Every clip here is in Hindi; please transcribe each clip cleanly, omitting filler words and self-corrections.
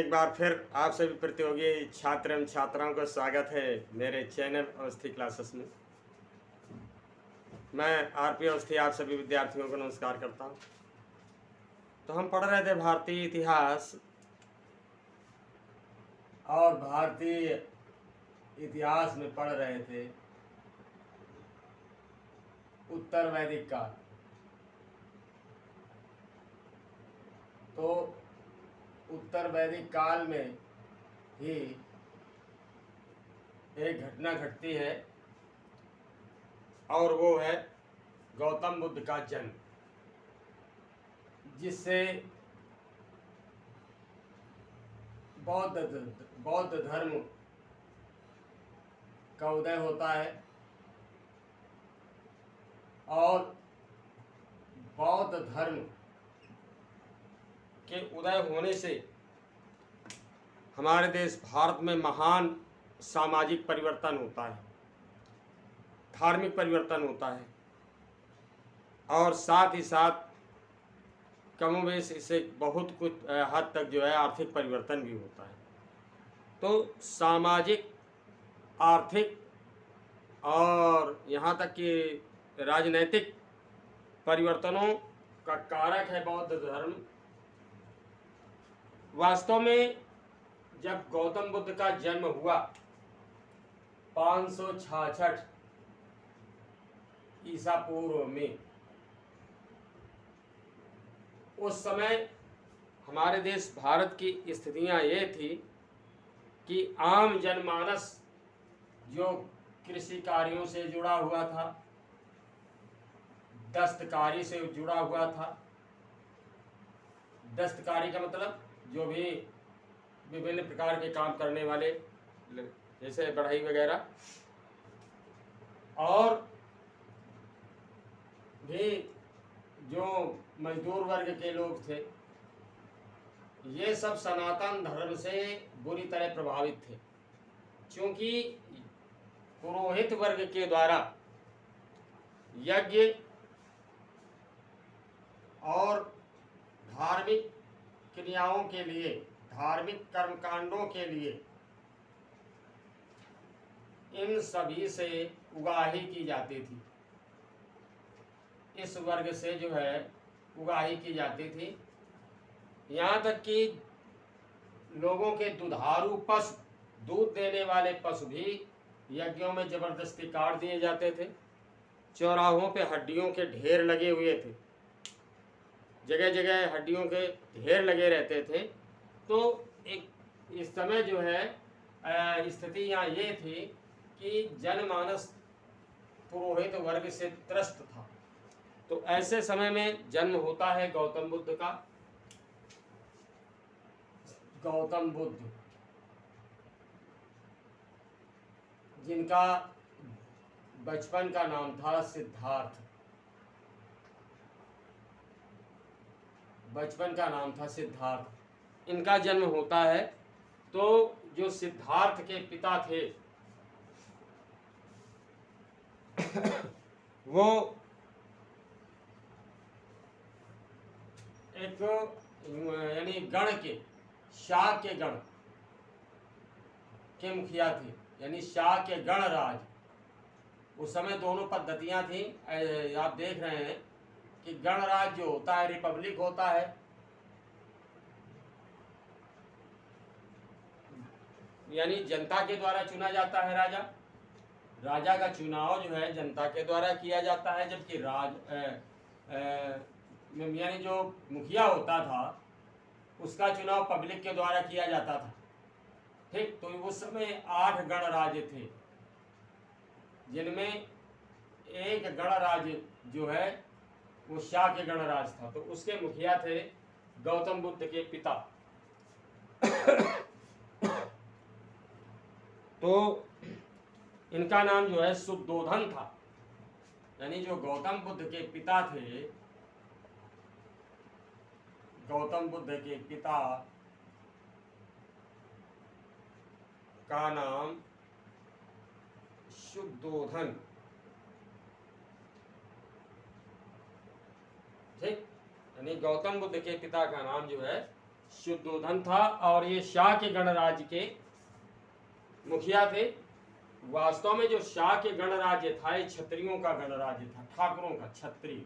एक बार फिर आप सभी प्रतियोगी छात्र एवं छात्राओं का स्वागत है मेरे चैनल अवस्थी क्लासेस में। मैं आरपी अवस्थी आप सभी विद्यार्थियों को नमस्कार करता हूं। तो हम पढ़ रहे थे भारतीय इतिहास और भारतीय इतिहास में पढ़ रहे थे उत्तर वैदिक काल। तो उत्तर वैदिक काल में ही एक घटना घटती है और वो है गौतम बुद्ध का जन्म, जिससे बौद्ध धर्म का उदय होता है। और बौद्ध धर्म के उदय होने से हमारे देश भारत में महान सामाजिक परिवर्तन होता है, धार्मिक परिवर्तन होता है और साथ ही साथ कमोबेश इससे बहुत कुछ हद तक जो है आर्थिक परिवर्तन भी होता है। तो सामाजिक, आर्थिक और यहाँ तक कि राजनैतिक परिवर्तनों का कारक है बौद्ध धर्म। वास्तव में जब गौतम बुद्ध का जन्म हुआ 566 ईसा पूर्व में, उस समय हमारे देश भारत की स्थितियां ये थी कि आम जनमानस जो कृषि कार्यों से जुड़ा हुआ था, दस्तकारी से जुड़ा हुआ था। दस्तकारी का मतलब जो भी विभिन्न प्रकार के काम करने वाले, जैसे बढ़ई वगैरह, और भी जो मजदूर वर्ग के लोग थे, ये सब सनातन धर्म से बुरी तरह प्रभावित थे, क्योंकि पुरोहित वर्ग के द्वारा यज्ञ और धार्मिक क्रियाओं के लिए, धार्मिक कर्मकांडों के लिए इन सभी से उगाही की जाती थी। इस वर्ग से जो है उगाही की जाती थी। यहाँ तक कि लोगों के दुधारू पशु, दूध देने वाले पशु भी यज्ञों में जबरदस्ती काट दिए जाते थे। चौराहों पे हड्डियों के ढेर लगे हुए थे, जगह जगह हड्डियों के ढेर लगे रहते थे। तो एक इस समय जो है स्थिति यहाँ ये थी कि जनमानस पुरोहित वर्ग से त्रस्त था। तो ऐसे समय में जन्म होता है गौतम बुद्ध का। गौतम बुद्ध, जिनका बचपन का नाम था सिद्धार्थ, बचपन का नाम था सिद्धार्थ, इनका जन्म होता है। तो जो सिद्धार्थ के पिता थे वो एक यानी गण के, शाक के गण के मुखिया थे, यानी शाक के गणराज। उस समय दोनों पद्धतियां थी। आप देख रहे हैं कि गणराज जो होता है, रिपब्लिक होता है, यानी जनता के द्वारा चुना जाता है राजा। राजा का चुनाव जो है जनता के द्वारा किया जाता है, जबकि यानी जो मुखिया होता था उसका चुनाव पब्लिक के द्वारा किया जाता था। ठीक, तो उस समय 8 गणराज्य थे, जिनमें एक गणराज्य जो है वो शाक्य गणराज था। तो उसके मुखिया थे गौतम बुद्ध के पिता। तो इनका नाम जो है शुद्धोधन था, यानी जो गौतम बुद्ध के पिता थे, गौतम बुद्ध के पिता का नाम शुद्धोधन। ठीक, यानी गौतम बुद्ध के पिता का नाम जो है शुद्धोधन था और ये शाह के गणराज्य के मुखिया थे। वास्तव में जो शाह के गणराज्य था ये क्षत्रियों का गणराज्य था, ठाकुरों का, क्षत्रिय,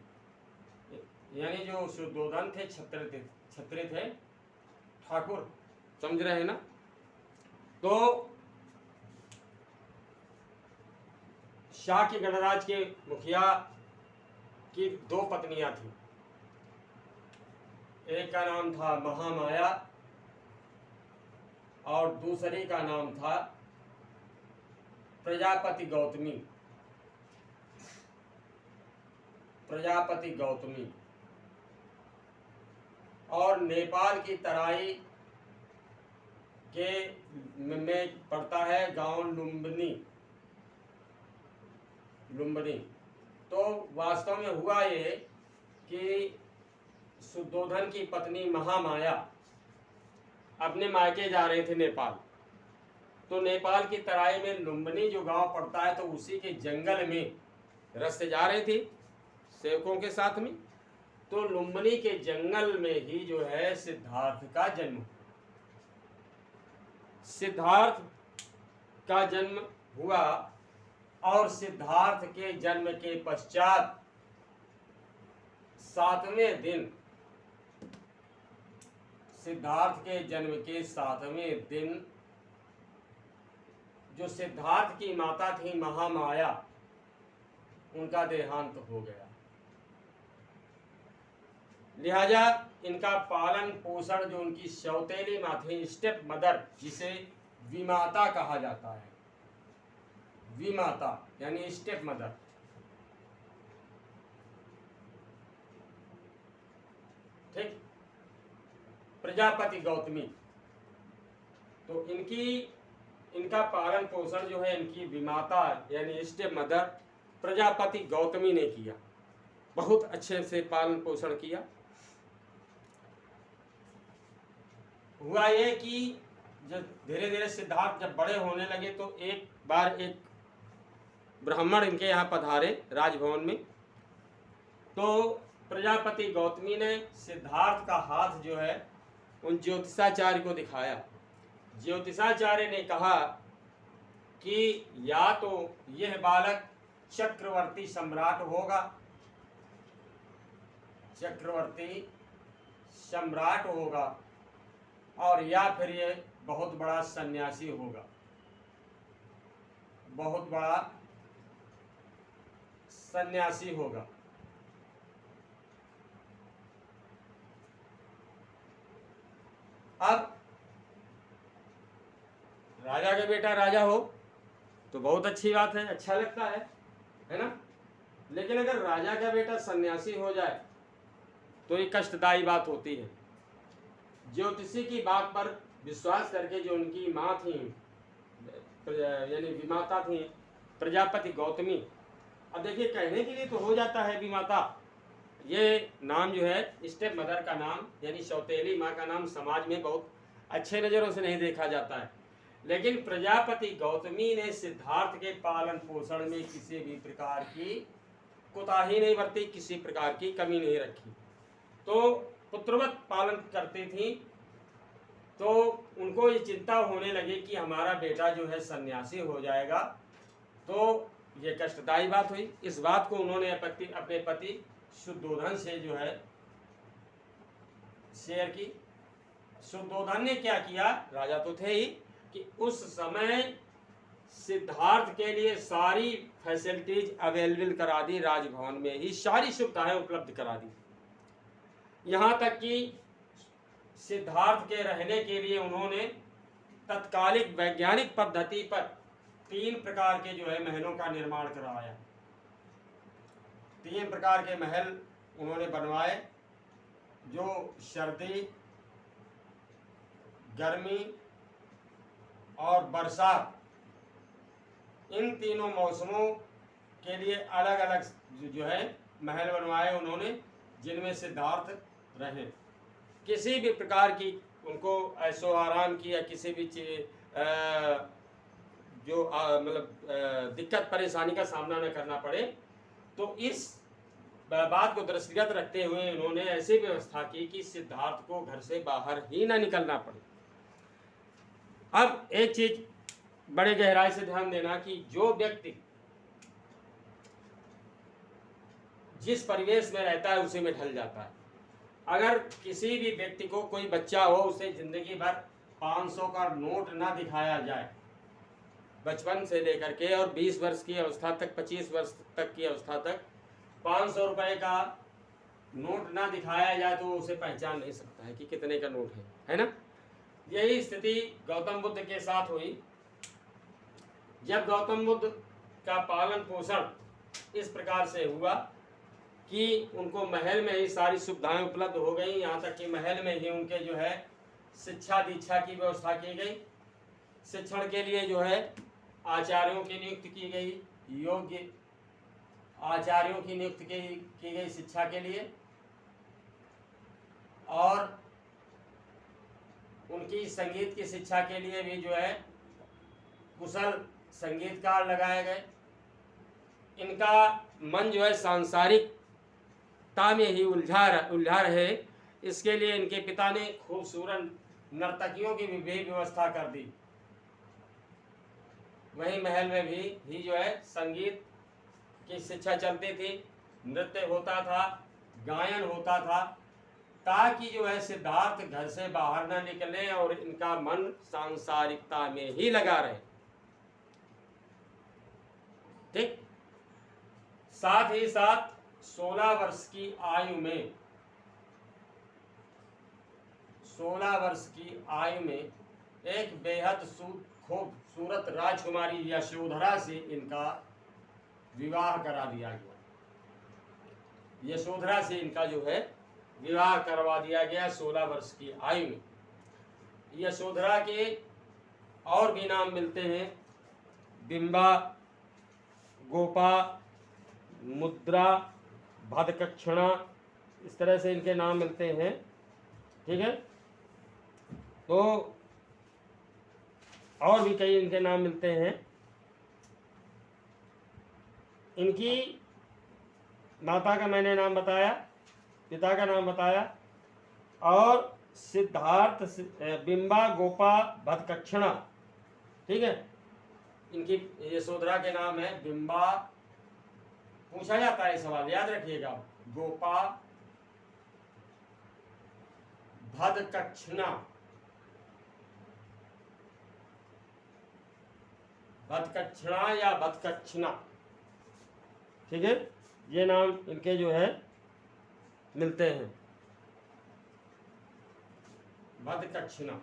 यानी जो शुद्धोधन थे क्षत्रिय थे, ठाकुर, समझ रहे हैं ना। तो शाह के गणराज्य के मुखिया की 2 पत्नियां थी। एक का नाम था महामाया और दूसरी का नाम था प्रजापति गौतमी। प्रजापति गौतमी। और नेपाल की तराई के में पड़ता है गांव लुम्बिनी। तो वास्तव में हुआ ये कि शुद्धोधन की पत्नी महामाया अपने मायके जा रहे थे नेपाल। तो नेपाल की तराई में लुम्बिनी जो गांव पड़ता है, तो उसी के जंगल में रास्ते जा रहे थे सेवकों के साथ में। तो लुम्बिनी के जंगल में ही जो है सिद्धार्थ का जन्म, सिद्धार्थ का जन्म हुआ। और सिद्धार्थ के जन्म के पश्चात 7वें दिन, सिद्धार्थ के जन्म के 7वें दिन जो सिद्धार्थ की माता थी महामाया, उनका देहांत हो गया। लिहाजा इनका पालन पोषण जो उनकी सौतेली माँ थी, स्टेप मदर, जिसे विमाता कहा जाता है, विमाता यानी स्टेप मदर, ठीक, प्रजापति गौतमी। तो इनका पालन पोषण जो है इनकी विमाता यानी स्टेप मदर प्रजापति गौतमी ने किया। बहुत अच्छे से पालन पोषण किया। हुआ ये कि जब धीरे धीरे सिद्धार्थ जब बड़े होने लगे, तो एक बार एक ब्राह्मण इनके यहाँ पधारे राजभवन में। तो प्रजापति गौतमी ने सिद्धार्थ का हाथ जो है उन ज्योतिषाचार्य को दिखाया। ज्योतिषाचार्य ने कहा कि या तो यह बालक चक्रवर्ती सम्राट होगा, चक्रवर्ती सम्राट होगा, और या फिर ये बहुत बड़ा सन्यासी होगा, बहुत बड़ा सन्यासी होगा। अब राजा का बेटा राजा हो तो बहुत अच्छी बात है, अच्छा लगता है ना। लेकिन अगर राजा का बेटा सन्यासी हो जाए तो ये कष्टदायी बात होती है। ज्योतिषी की बात पर विश्वास करके जो उनकी माँ थी, यानी विमाता थी प्रजापति गौतमी। अब देखिए, कहने के लिए तो हो जाता है विमाता, ये नाम जो है स्टेप मदर का नाम यानी सौतेली माँ का नाम समाज में बहुत अच्छे नज़रों से नहीं देखा जाता है। लेकिन प्रजापति गौतमी ने सिद्धार्थ के पालन पोषण में किसी भी प्रकार की कोताही नहीं बरती, किसी प्रकार की कमी नहीं रखी। तो पुत्रवत पालन करती थी। तो उनको ये चिंता होने लगी कि हमारा बेटा जो है सन्यासी हो जाएगा, तो ये कष्टदायी बात हुई। इस बात को उन्होंने अपने पति शुद्धोधन से जो है शेयर की। शुद्धोधन ने क्या किया, राजा तो थे ही, कि उस समय सिद्धार्थ के लिए सारी फैसिलिटीज अवेलेबल करा दी, राजभवन में ही सारी सुविधाएं उपलब्ध करा दी। यहाँ तक कि सिद्धार्थ के रहने के लिए उन्होंने तत्कालिक वैज्ञानिक पद्धति पर 3 प्रकार के जो है महलों का निर्माण करवाया। 3 प्रकार के महल उन्होंने बनवाए, जो सर्दी, गर्मी और बरसात, इन तीनों मौसमों के लिए अलग अलग जो है महल बनवाए उन्होंने, जिनमें सिद्धार्थ रहे। किसी भी प्रकार की उनको ऐशो आराम की या किसी भी जो मतलब दिक्कत परेशानी का सामना न करना पड़े। तो इस बात को दृष्टिगत रखते हुए उन्होंने ऐसी व्यवस्था की कि सिद्धार्थ को घर से बाहर ही ना निकलना पड़े। अब एक चीज बड़े गहराई से ध्यान देना कि जो व्यक्ति जिस परिवेश में रहता है उसी में ढल जाता है। अगर किसी भी व्यक्ति को, कोई बच्चा हो, उसे जिंदगी भर 500 का नोट ना दिखाया जाए, बचपन से लेकर के और 20 वर्ष की अवस्था तक, 25 वर्ष तक की अवस्था तक 500 रुपए का नोट ना दिखाया जाए तो उसे पहचान नहीं सकता है कि कितने का नोट है ना। यही स्थिति गौतम बुद्ध के साथ हुई। जब गौतम बुद्ध का पालन पोषण इस प्रकार से हुआ कि उनको महल में ही सारी सुविधाएं उपलब्ध हो गई, यहाँ तक कि महल में ही उनके जो है शिक्षा दीक्षा की व्यवस्था की गई, शिक्षण के लिए जो है आचार्यों की नियुक्ति की गई, योग्य आचार्यों की नियुक्ति की गई शिक्षा के लिए, और उनकी संगीत की शिक्षा के लिए भी जो है कुशल संगीतकार लगाए गए। इनका मन जो है सांसारिकता में ही उलझा रहे, इसके लिए इनके पिता ने खूबसूरत नर्तकियों की भी व्यवस्था कर दी। वहीं महल में भी जो है संगीत की शिक्षा चलती थी, नृत्य होता था, गायन होता था, ताकि जो है सिद्धार्थ घर से बाहर न निकले और इनका मन सांसारिकता में ही लगा रहे। ठीक। साथ ही साथ 16 वर्ष की आयु में 16 वर्ष की आयु में एक बेहद खूबसूरत राजकुमारी यशोधरा से इनका विवाह करा दिया गया। यशोधरा से इनका जो है विवाह करवा दिया गया 16 वर्ष की आयु में। यशोधरा के और भी नाम मिलते हैं, बिंबा, गोपा, मुद्रा, भदकक्षणा, इस तरह से इनके नाम मिलते हैं। ठीक है, तो और भी कई इनके नाम मिलते हैं। इनकी माता का मैंने नाम बताया, पिता का नाम बताया, और सिद्धार्थ, बिंबा, गोपा, भदकक्षणा। ठीक है, इनकी यशोधरा के नाम है बिंबा, पूछा जाता है सवाल, याद रखिएगा, गोपा, भदकक्षणा, भदकक्षणा या भदकक्षणा। ठीक है, ये नाम इनके जो है मिलते हैं, भदकक्षणा,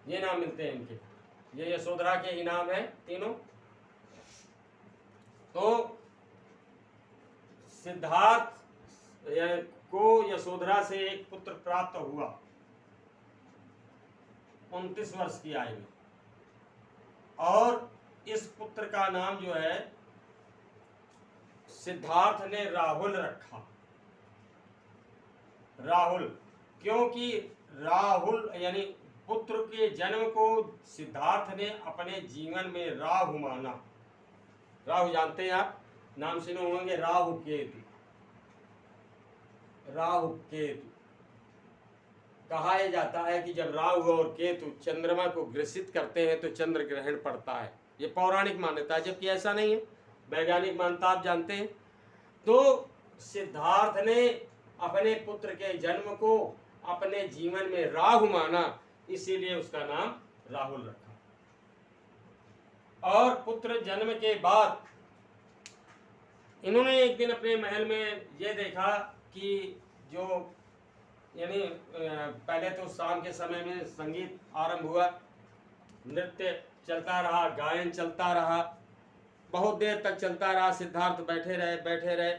ये नाम मिलते हैं इनके। ये यशोधरा के ही नाम है तीनों। तो सिद्धार्थ को यशोधरा से एक पुत्र प्राप्त हुआ 29 वर्ष की आयु में, और इस पुत्र का नाम जो है सिद्धार्थ ने राहुल रखा। राहुल, क्योंकि राहुल यानी पुत्र के जन्म को सिद्धार्थ ने अपने जीवन में राहु माना। राहु जानते हैं आप, नाम सुने होंगे, राहु केतु। राहु केतु कहा जाता है कि जब राहु और केतु चंद्रमा को ग्रसित करते हैं तो चंद्र ग्रहण पड़ता है। ये पौराणिक मान्यता है, जबकि ऐसा नहीं है, वैज्ञानिक मान्यता आप जानते हैं। तो सिद्धार्थ ने अपने पुत्र के जन्म को अपने जीवन में राहु माना, इसीलिए उसका नाम राहुल रखा। और पुत्र जन्म के बाद इन्होंने एक दिन अपने महल में ये देखा कि जो यानी पहले तो शाम के समय में संगीत आरंभ हुआ, नृत्य चलता रहा, गायन चलता रहा, बहुत देर तक चलता रहा। सिद्धार्थ बैठे रहे।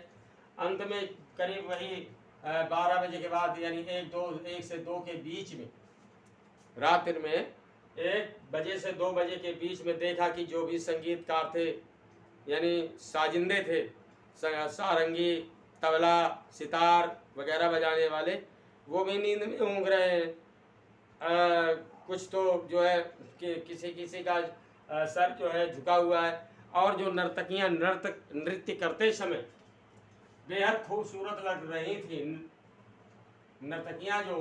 अंत में करीब वही 12 बजे के बाद, यानी 1 से 2 के बीच में, रात्रि में 1 बजे से 2 बजे के बीच में देखा कि जो भी संगीतकार थे, यानी साजिंदे थे, सारंगी, तबला, सितार वगैरह बजाने वाले, वो भी नींद में ऊँघ रहे हैं। कुछ तो जो है कि किसी का सर जो है झुका हुआ है, और जो नर्तकियां नृत्य करते समय बेहद खूबसूरत लग रही थी। नर्तकियां जो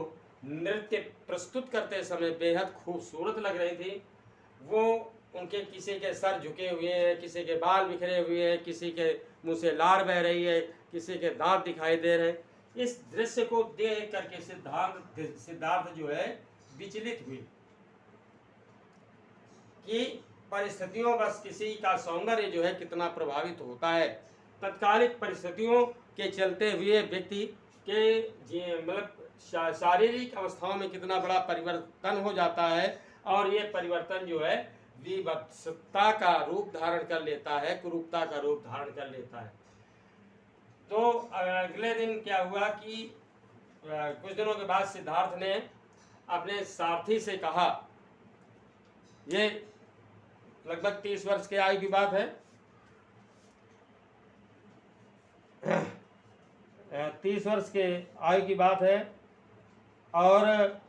नृत्य प्रस्तुत करते समय बेहद खूबसूरत लग रही थी। वो उनके किसी के सर झुके हुए हैं, किसी के बाल बिखरे हुए हैं, किसी के मुंह से लार बह रही है, किसी के दांत दिखाई दे रहे हैं। इस दृश्य को देख करके सिद्धार्थ जो है विचलित हुई कि परिस्थितियों बस किसी का सौंदर्य जो है कितना प्रभावित होता है। तत्कालिक परिस्थितियों के चलते हुए व्यक्ति के मतलब शारीरिक अवस्थाओं में कितना बड़ा परिवर्तन हो जाता है, और ये परिवर्तन जो है विभत्सता का रूप धारण कर लेता है, कुरूपता का रूप धारण कर लेता है। तो अगले दिन क्या हुआ कि कुछ दिनों के बाद सिद्धार्थ ने अपने सारथी से कहा, ये लगभग 30 वर्ष के आयु की बात है, 30 वर्ष के आयु की बात है, और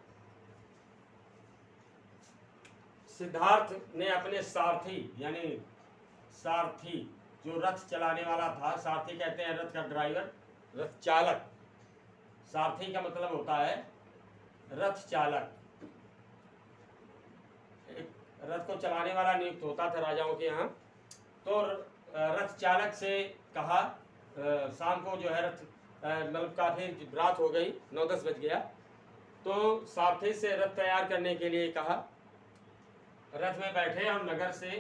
सिद्धार्थ ने अपने सारथी यानी सारथी जो रथ चलाने वाला था, सारथी कहते हैं रथ का ड्राइवर, रथ चालक। सारथी का मतलब होता है रथ चालक। एक रथ को चलाने वाला नियुक्त होता था राजाओं के यहाँ। तो रथ चालक से कहा, शाम को जो है रथ मतलब काफ़ी रात हो गई, 9-10 बज गया, तो सारथी से रथ तैयार करने के लिए कहा। रथ में बैठे और नगर से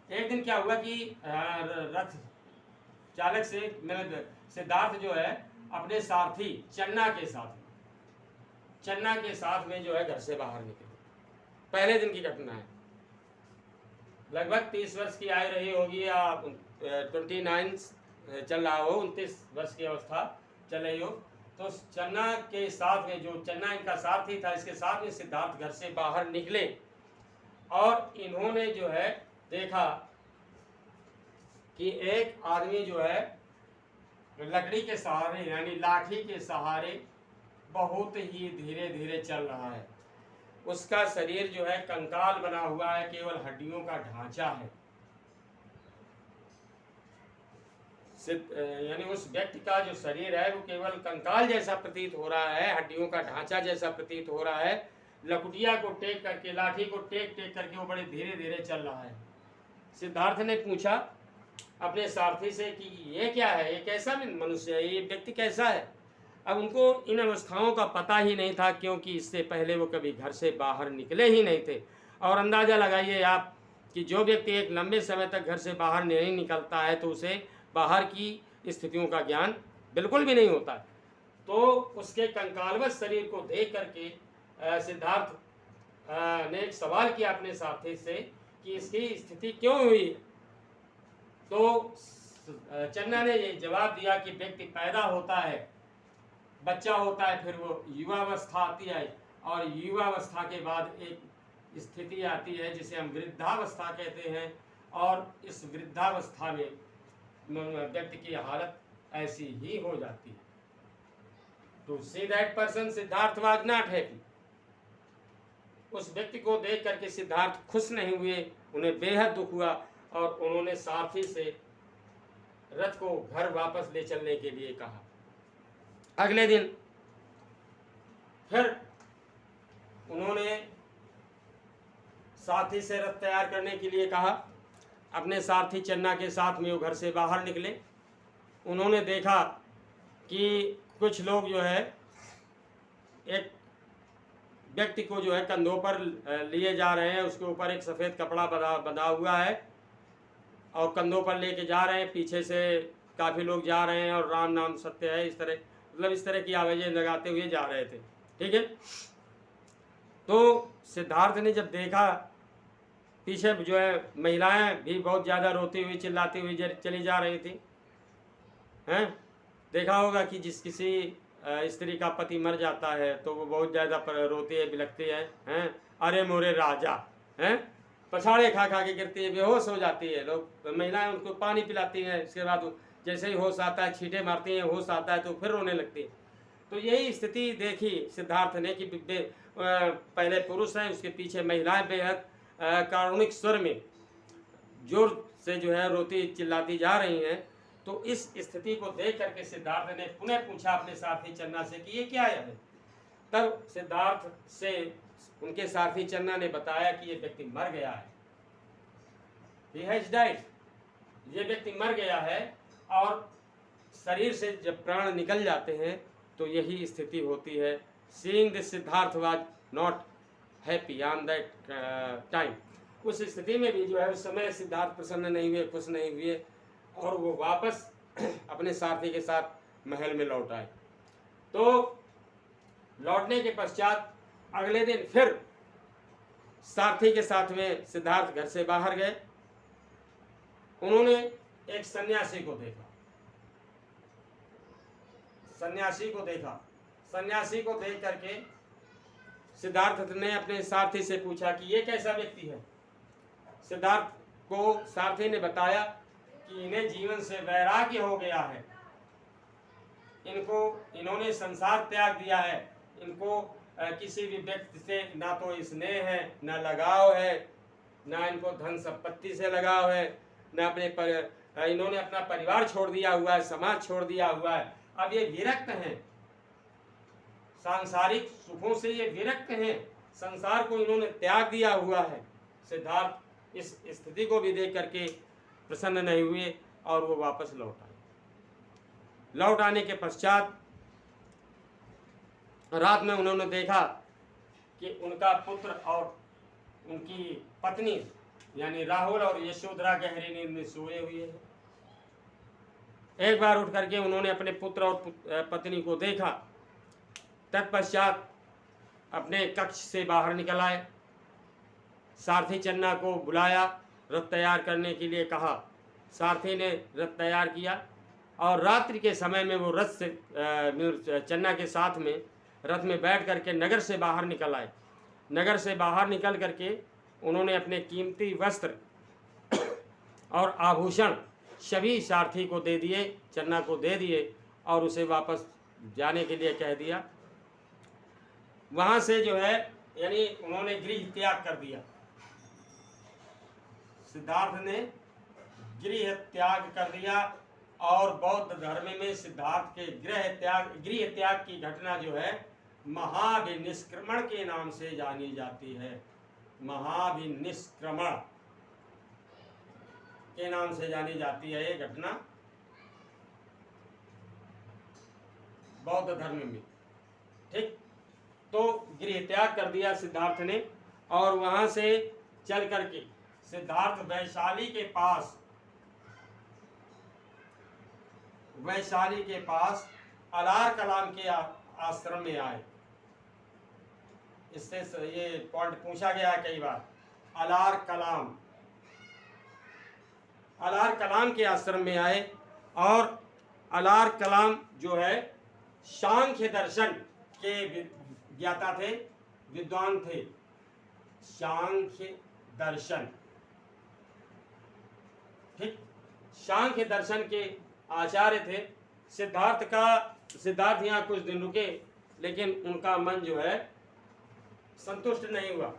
एक दिन क्या हुआ कि रथ चालक से सिद्धार्थ जो है अपने सारथी चन्ना के साथ में जो है घर से बाहर निकले। पहले दिन की घटना है। लगभग 30 वर्ष की आयु रही होगी या 29 चल रहा हो, 29 वर्ष की अवस्था चल रही हो। तो चन्ना के साथ में, जो चन्ना इनका सारथी था, इसके साथ में सिद्धार्थ घर से बाहर निकले और इन्होंने जो है देखा कि एक आदमी जो है लकड़ी के सहारे यानी लाठी के सहारे बहुत ही धीरे धीरे चल रहा है। उसका शरीर जो है कंकाल बना हुआ है, केवल हड्डियों का ढांचा है। यानी उस व्यक्ति का जो शरीर है वो केवल कंकाल जैसा प्रतीत हो रहा है, हड्डियों का ढांचा जैसा प्रतीत हो रहा है। लकुटिया को टेक करके, लाठी को टेक करके वो बड़े धीरे धीरे चल रहा है। सिद्धार्थ ने पूछा अपने सारथी से कि ये क्या है, ये कैसा मनुष्य है, ये व्यक्ति कैसा है। अब उनको इन अवस्थाओं का पता ही नहीं था, क्योंकि इससे पहले वो कभी घर से बाहर निकले ही नहीं थे। और अंदाज़ा लगाइए आप कि जो व्यक्ति एक लंबे समय तक घर से बाहर नहीं निकलता है तो उसे बाहर की स्थितियों का ज्ञान बिल्कुल भी नहीं होता। तो उसके कंकालवत शरीर को देख करके सिद्धार्थ ने एक सवाल किया अपने साथी से कि इसकी स्थिति क्यों हुई। तो चन्ना ने ये जवाब दिया कि व्यक्ति पैदा होता है, बच्चा होता है, फिर वो युवावस्था आती है, और युवावस्था के बाद एक स्थिति आती है जिसे हम वृद्धावस्था कहते हैं, और इस वृद्धावस्था में व्यक्ति की हालत ऐसी ही हो जाती है। To see that person Siddharth was not happy. उस व्यक्ति को देख करके सिद्धार्थ खुश नहीं हुए, उन्हें बेहद दुख हुआ, और उन्होंने सारथी से रथ को घर वापस ले चलने के लिए कहा। अगले दिन फिर उन्होंने सारथी से रथ तैयार करने के लिए कहा। अपने सारथी चन्ना के साथ में वो घर से बाहर निकले। उन्होंने देखा कि कुछ लोग जो है एक व्यक्ति को जो है कंधों पर लिए जा रहे हैं, उसके ऊपर एक सफ़ेद कपड़ा बंधा हुआ है और कंधों पर लेके जा रहे हैं। पीछे से काफ़ी लोग जा रहे हैं और राम नाम सत्य है, इस तरह मतलब इस तरह की आवाज़ें लगाते हुए जा रहे थे। ठीक है। तो सिद्धार्थ ने जब देखा पीछे जो है महिलाएं भी बहुत ज़्यादा रोती हुई चिल्लाती हुई चली जा रही थी, हैं। देखा होगा कि जिस किसी स्त्री का पति मर जाता है तो वो बहुत ज़्यादा रोती है, बिलखती है, हैं, अरे मोरे राजा, हैं, पछाड़े खा खा के गिरती है, बेहोश हो जाती है। लोग महिलाएं उनको पानी पिलाती हैं, इसके बाद जैसे ही होश आता है छींटे मारती हैं, होश आता है तो फिर रोने लगती है। तो यही स्थिति देखी सिद्धार्थ ने कि पहले पुरुष है, उसके पीछे महिलाएं बेहद कारुणिक स्वर में जोर से जो है रोती चिल्लाती जा रही हैं तो इस स्थिति को देख करके सिद्धार्थ ने पुनः पूछा अपने साथी चन्ना से कि ये क्या है। तब सिद्धार्थ से उनके साथी चन्ना ने बताया कि ये व्यक्ति मर गया है, he has died। ये व्यक्ति मर गया है और शरीर से जब प्राण निकल जाते हैं तो यही स्थिति होती है। Seeing this, Siddharth was not happy on that time। उस स्थिति में भी जो है उस समय सिद्धार्थ प्रसन्न नहीं हुए, खुश नहीं हुए और वो वापस अपने साथी के साथ महल में लौट आए। तो लौटने के पश्चात अगले दिन फिर सारथी के साथ में सिद्धार्थ घर से बाहर गए। उन्होंने एक सन्यासी को देखा। सन्यासी को देख करके सिद्धार्थ ने अपने सारथी से पूछा कि ये कैसा व्यक्ति है। सिद्धार्थ को सारथी ने बताया कि इन्हें जीवन से वैराग्य हो गया है, इन्होंने संसार त्याग दिया है, इनको किसी भी व्यक्ति से ना तो स्नेह है, ना लगाव है, ना इनको धन संपत्ति से लगाव है, ना इन्होंने अपना परिवार छोड़ दिया हुआ है, समाज छोड़ दिया हुआ है। अब ये विरक्त हैं, सांसारिक सुखों से ये विरक्त हैं, संसार को इन्होंने त्याग दिया हुआ है। सिद्धार्थ इस स्थिति को भी देख करके प्रसन्न नहीं हुए और वो वापस लौट आए। लौट आने के पश्चात रात में उन्होंने देखा कि उनका पुत्र और उनकी पत्नी यानी राहुल और यशोधरा गहरी नींद में सोए हुए हैं। एक बार उठ करके उन्होंने अपने पुत्र और पत्नी को देखा। तत्पश्चात अपने कक्ष से बाहर निकल आए। सारथी चन्ना को बुलाया, रथ तैयार करने के लिए कहा। सारथी ने रथ तैयार किया और रात्रि के समय में वो रथ से चन्ना के साथ में रथ में बैठ करके नगर से बाहर निकल आए। नगर से बाहर निकल करके उन्होंने अपने कीमती वस्त्र और आभूषण सभी सारथी को दे दिए, चन्ना को दे दिए और उसे वापस जाने के लिए कह दिया। वहाँ से जो है यानी उन्होंने गृह त्याग कर दिया। सिद्धार्थ ने गृह त्याग कर दिया और बौद्ध धर्म में सिद्धार्थ के गृह त्याग की घटना जो है महाभिनिष्क्रमण के नाम से जानी जाती है। महाभिनिष्क्रमण के नाम से जानी जाती है ये घटना बौद्ध धर्म में। ठीक, तो गृह त्याग कर दिया सिद्धार्थ ने और वहां से चल करके सिद्धार्थ वैशाली के पास अलार कलाम के आश्रम में आए। इससे ये पॉइंट पूछा गया है कई बार। अलार कलाम के आश्रम में आए और अलार कलाम जो है सांख्य दर्शन के ज्ञाता थे, विद्वान थे। सांख्य दर्शन, ठीक, सांख्य दर्शन के आचार्य थे। सिद्धार्थ यहाँ कुछ दिन रुके लेकिन उनका मन जो है संतुष्ट नहीं हुआ,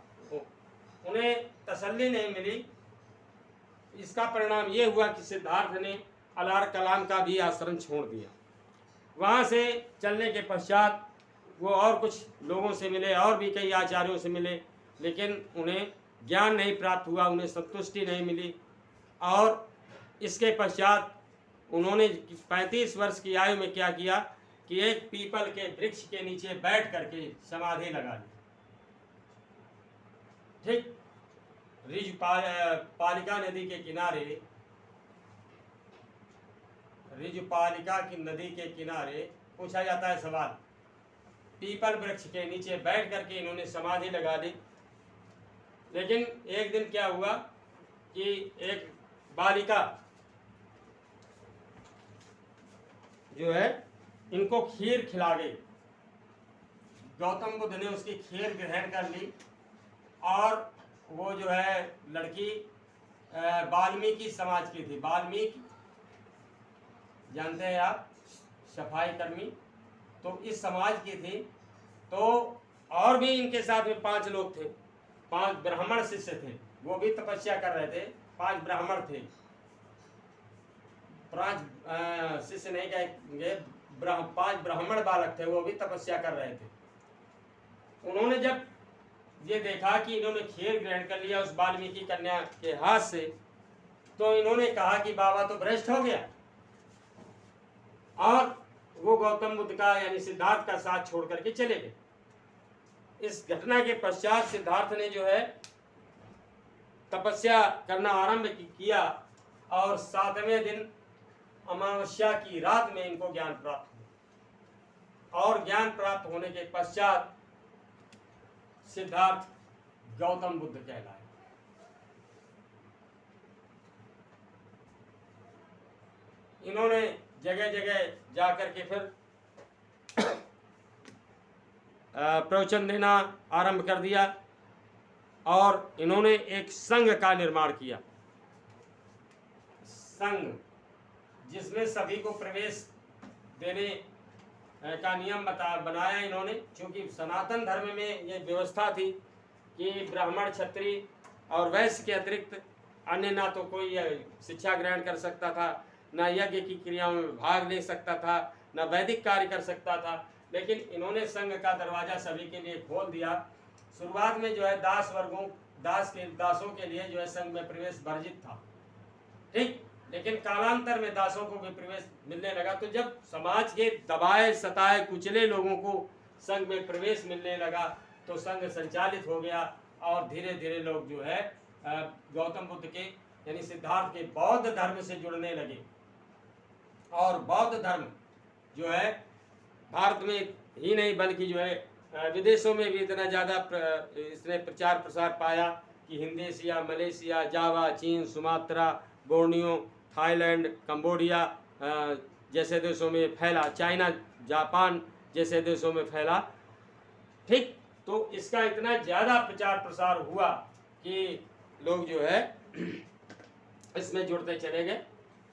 उन्हें तसल्ली नहीं मिली। इसका परिणाम ये हुआ कि सिद्धार्थ ने अलार कलाम का भी आश्रम छोड़ दिया। वहाँ से चलने के पश्चात वो और कुछ लोगों से मिले और भी कई आचार्यों से मिले, लेकिन उन्हें ज्ञान नहीं प्राप्त हुआ, उन्हें संतुष्टि नहीं मिली। और इसके पश्चात उन्होंने 35 वर्ष की आयु में क्या किया कि एक पीपल के वृक्ष के नीचे बैठ करके समाधि लगा ली। ठीक, ऋजुपालिका नदी के किनारे, ऋजुपालिका की नदी के किनारे पूछा जाता है सवाल। पीपल वृक्ष के नीचे बैठ करके इन्होंने समाधि लगा ली। लेकिन एक दिन क्या हुआ कि एक बालिका जो है इनको खीर खिला गई। गौतम बुद्ध ने उसकी खीर ग्रहण कर ली और वो जो है लड़की वाल्मीकि समाज की थी। वाल्मीकि जानते हैं आप, सफाई कर्मी, तो इस समाज की थी। तो और भी इनके साथ में 5 लोग थे, 5 ब्राह्मण शिष्य थे, वो भी तपस्या कर रहे थे। 5 ब्राह्मण थे। पांच शिष्य नहीं कहेंगे, 5 ब्राह्मण बालक थे, वो भी तपस्या कर रहे थे। उन्होंने जब ये देखा कि इन्होंने खीर ग्रहण कर लिया उस वाल्मीकि कन्या के हाथ से, तो इन्होंने कहा कि बाबा तो भ्रष्ट हो गया, और वो गौतम बुद्ध का यानी सिद्धार्थ का साथ छोड़ करके चले गए। इस घटना के पश्चात सिद्धार्थ ने जो है तपस्या करना आरंभ किया, और 7वें दिन अमावस्या की रात में इनको ज्ञान प्राप्त हुआ, और ज्ञान प्राप्त होने के पश्चात सिद्धार्थ गौतम बुद्ध कहलाए। इन्होंने जगह जगह जाकर के फिर प्रवचन देना आरंभ कर दिया, और इन्होंने एक संघ का निर्माण किया, संघ जिसमें सभी को प्रवेश देने का नियम बनाया इन्होंने। क्योंकि सनातन धर्म में ये व्यवस्था थी कि ब्राह्मण, क्षत्रिय और वैश्य के अतिरिक्त अन्य ना तो कोई शिक्षा ग्रहण कर सकता था, ना यज्ञ की क्रियाओं में भाग ले सकता था, ना वैदिक कार्य कर सकता था। लेकिन इन्होंने संघ का दरवाजा सभी के लिए खोल दिया। शुरुआत में जो है दासों के लिए जो है संघ में प्रवेश वर्जित था, ठीक। लेकिन कालांतर में दासों को भी प्रवेश मिलने लगा। तो जब समाज के दबाए, सताए, कुचले लोगों को संघ में प्रवेश मिलने लगा, तो संघ संचालित हो गया, और धीरे धीरे लोग जो है गौतम बुद्ध के यानी सिद्धार्थ के बौद्ध धर्म से जुड़ने लगे। और बौद्ध धर्म जो है भारत में ही नहीं बल्कि जो है विदेशों में भी इतना ज़्यादा इसने प्रचार प्रसार पाया कि हिंदुस्तान, मलेशिया, जावा, चीन, सुमात्रा, बोर्नियो, थाईलैंड, कंबोडिया जैसे देशों में फैला, चाइना, जापान जैसे देशों में फैला, ठीक। तो इसका इतना ज़्यादा प्रचार प्रसार हुआ कि लोग जो है इसमें जुड़ते चले गए।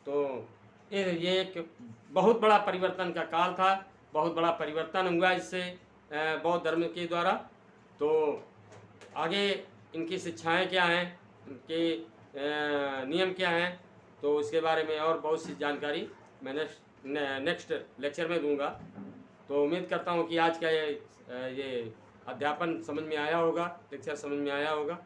तो ये एक बहुत बड़ा परिवर्तन का काल था, बहुत बड़ा परिवर्तन हुआ इससे बौद्ध धर्म के द्वारा। तो आगे इनकी शिक्षाएं क्या हैं, इनके नियम क्या हैं, तो इसके बारे में और बहुत सी जानकारी मैं नेक्स्ट लेक्चर में दूंगा। तो उम्मीद करता हूं कि आज का ये अध्यापन समझ में आया होगा, लेक्चर समझ में आया होगा।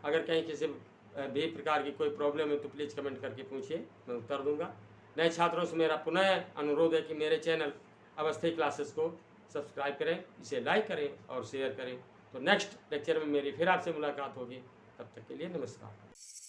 अगर कहीं किसी भी प्रकार की कोई प्रॉब्लम है तो प्लीज़ कमेंट करके पूछिए, मैं उत्तर दूंगा। नए छात्रों से मेरा पुनः अनुरोध है कि मेरे चैनल अवस्थी क्लासेस को सब्सक्राइब करें, इसे लाइक करें और शेयर करें। तो नेक्स्ट लेक्चर में मेरी फिर आपसे मुलाकात होगी, तब तक के लिए नमस्कार।